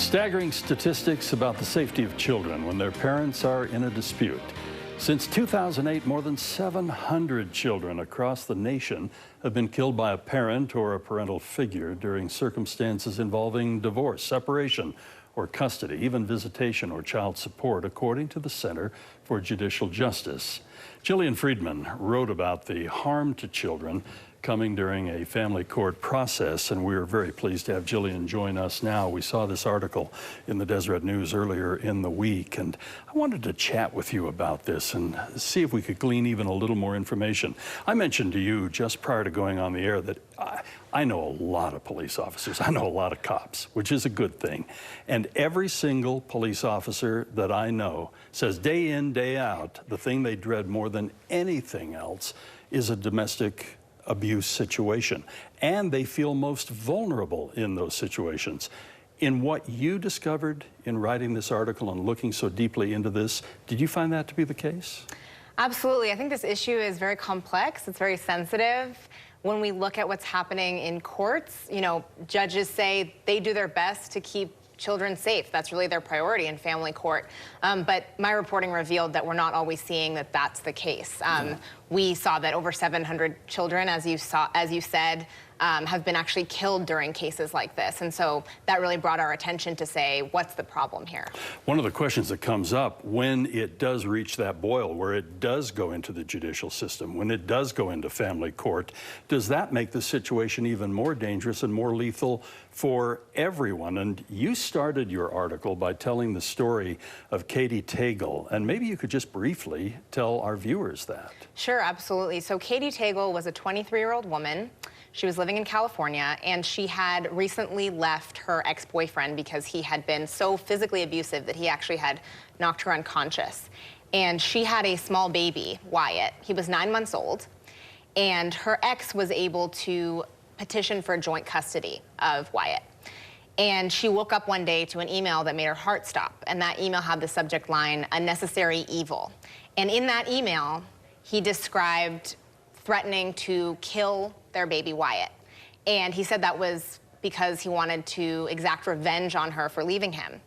Staggering statistics about the safety of children when their parents are in a dispute. Since 2008, more than 700 children across the nation have been killed by a parent or a parental figure during circumstances involving divorce, separation, or custody, even visitation or child support, according to the Center for Judicial Justice. Jillian Friedman wrote about the harm to children coming during a family court process, and we're very pleased to have Jillian join us now. We saw this article in the Deseret News earlier in the week, and I wanted to chat with you about this and see if we could glean even a little more information. I mentioned to you just prior to going on the air that I know a lot of police officers. I know a lot of cops, which is a good thing. And every single police officer that I know says day in, day out, the thing they dread more than anything else is a domestic abuse situation, and they feel most vulnerable in those situations. In what you discovered in writing this article and looking so deeply into this, did you find that to be the case? Absolutely. I think this issue is very complex. It's very sensitive. When we look at what's happening in courts, judges say they do their best to keep children safe. That's really their priority in family court. But my reporting revealed that we're not always seeing that that's the case. We saw that over 700 children, as you said, have been actually killed during cases like this. And so that really brought our attention to say, what's the problem here? One of the questions that comes up when it does reach that boil, where it does go into the judicial system, when it does go into family court, does that make the situation even more dangerous and more lethal for everyone? And you started your article by telling the story of Tegel, and maybe you could just briefly tell our viewers that. Sure, absolutely. So Tegel was a 23-year-old woman. She was living in California, and she had recently left her ex-boyfriend because he had been so physically abusive that he actually had knocked her unconscious. And she had a small baby, Wyatt. He was 9 months old, and her ex was able to petition for joint custody of Wyatt. And she woke up one day to an email that made her heart stop, and that email had the subject line, "Unnecessary evil." And in that email, he described threatening to kill their baby Wyatt. And he said that was because he wanted to exact revenge on her for leaving him.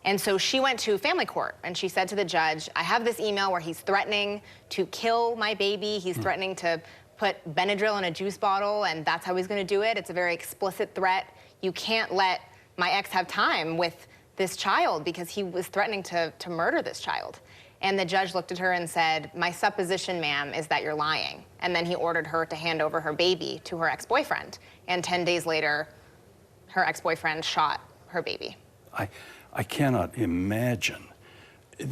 And so she went to family court and she said to the judge, I have this email where he's threatening to kill my baby. He's threatening to put Benadryl in a juice bottle, and that's how he's going to do it. It's a very explicit threat. You can't let my ex have time with this child because he was threatening to murder this child. And the judge looked at her and said, my supposition, ma'am, is that you're lying. And then he ordered her to hand over her baby to her ex-boyfriend. And 10 days later, her ex-boyfriend shot her baby. I cannot imagine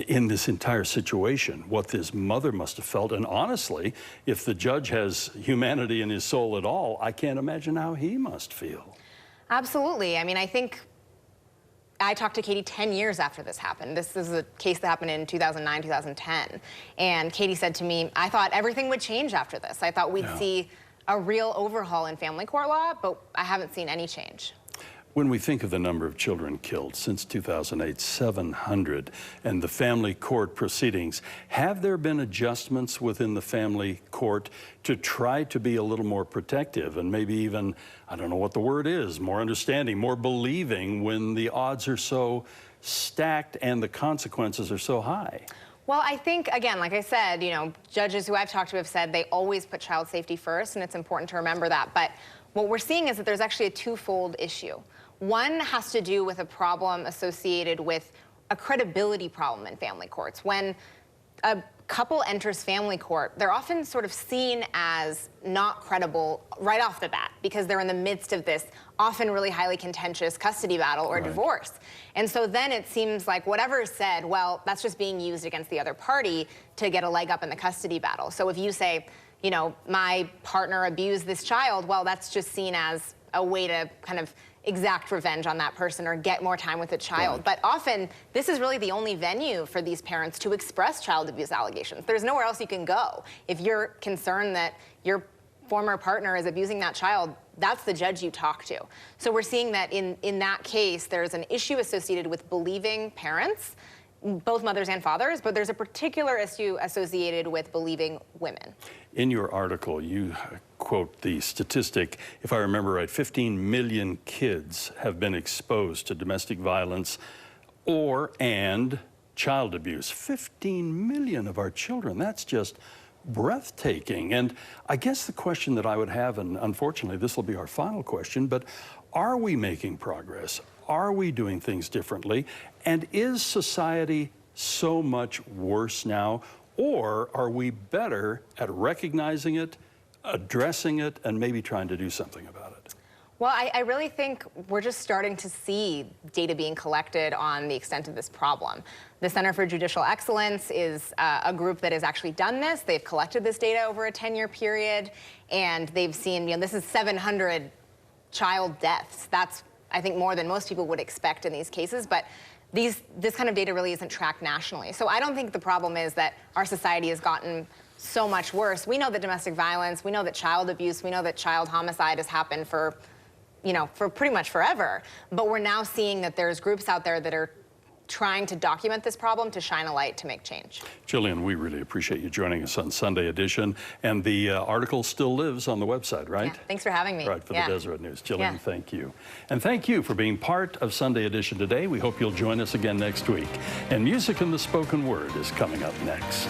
in this entire situation what this mother must have felt. And honestly, if the judge has humanity in his soul at all, I can't imagine how he must feel. Absolutely. I mean, I think I talked to Katie 10 years after this happened. This is a case that happened in 2009, 2010. And Katie said to me, I thought everything would change after this. I thought we'd see a real overhaul in family court law, but I haven't seen any change. When we think of the number of children killed since 2008, 700, and the family court proceedings, have there been adjustments within the family court to try to be a little more protective and maybe even, I don't know what the word is, more understanding, more believing when the odds are so stacked and the consequences are so high? Well, I think, again, like I said, judges who I've talked to have said they always put child safety first, and it's important to remember that. But what we're seeing is that there's actually a twofold issue. One has to do with a problem associated with a credibility problem in family courts. When a couple enters family court, they're often sort of seen as not credible right off the bat because they're in the midst of this often really highly contentious custody battle or divorce. And so then it seems like whatever is said, well, that's just being used against the other party to get a leg up in the custody battle. So if you say, my partner abused this child, well, that's just seen as a way to kind of exact revenge on that person or get more time with the child. But often, this is really the only venue for these parents to express child abuse allegations. There's nowhere else you can go. If you're concerned that your former partner is abusing that child, that's the judge you talk to. So we're seeing that in that case, there's an issue associated with believing parents both mothers and fathers, but there's a particular issue associated with believing women. In your article, you quote the statistic, if I remember right, 15 million kids have been exposed to domestic violence and child abuse. 15 million of our children. That's just breathtaking. And I guess the question that I would have, and unfortunately this will be our final question, but are we making progress? Are we doing things differently? And is society so much worse now? Or are we better at recognizing it, addressing it, and maybe trying to do something about it? Well, I really think we're just starting to see data being collected on the extent of this problem. The Center for Judicial Excellence is a group that has actually done this. They've collected this data over a 10-year period, and they've seen, this is 700 child deaths. That's, I think, more than most people would expect in these cases, but this kind of data really isn't tracked nationally. So I don't think the problem is that our society has gotten so much worse. We know that domestic violence, we know that child abuse, we know that child homicide has happened for pretty much forever. But we're now seeing that there's groups out there that are trying to document this problem, to shine a light, to make change. Jillian, we really appreciate you joining us on Sunday Edition. And the article still lives on the website, right? Yeah, thanks for having me. Right, for the Deseret News. Jillian, thank you. And thank you for being part of Sunday Edition today. We hope you'll join us again next week. And Music in the Spoken Word is coming up next.